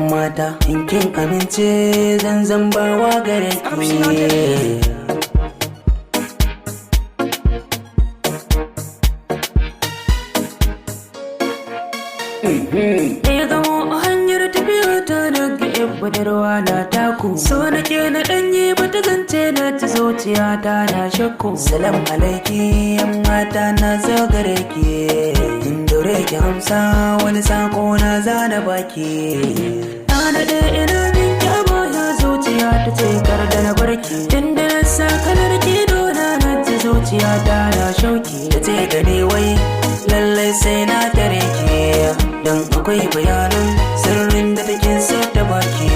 mata in kin amince zan zambawa gare ki. Ya gamo a hanyar tafiya ta daga yan budurwa na taku, so nake na ɗanye bata zance na ta zuciya ta na shakku. Salam alaiki yan mata na zo gare ki, in daure ki amsa wani sako na zana baki. Na daɗe ina bin kyama ya zuciya ta ce kar da na barki, tunda na sa kalar ki dona na ta zuciya ta na shauki. Ta ce gani wai lallai sai na tare ki, dan akwai bayanan sirrin da take so ta baki.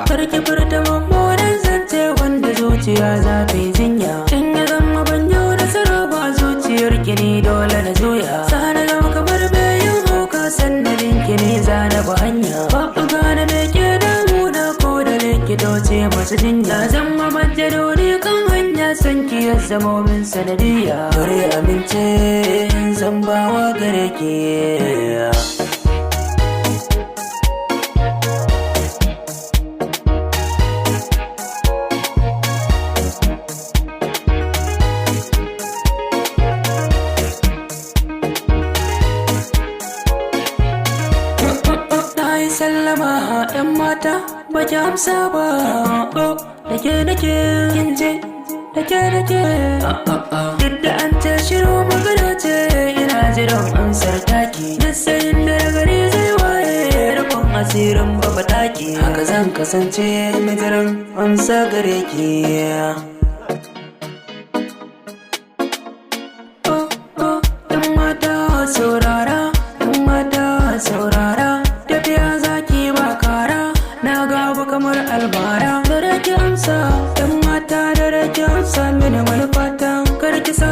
Farki furta mummunan zance wanda zuciya za ta yi jinya, in ya zama ban yau nasara ba zuciyar ki ne dole na juya. Sana zama kamar bayan hauka sannarin ki ne zana ba hanya, babu gane da ke damuna ko da likitoci masu jinya. Zama majjaloli kan hanya san ki ya zama min sanadiyya, kare amince zan bawa gare ki. Sallama ‘yan mata ba ki amsa ba, da ke nake kin je da ke duk da an ce shiru magana ce ina jiran amsar taki. Duk sayin da gari zai waye rufin asirin baba taki, haka zan kasance majiran amsa gare ki. ‘Yan mata saurara, ‘yan mata saurara, tafiya zaki ba kara, na gaba kamar albara. Da rake amsa, ‘yan mata da rake amsa mini manufata, kar ki sa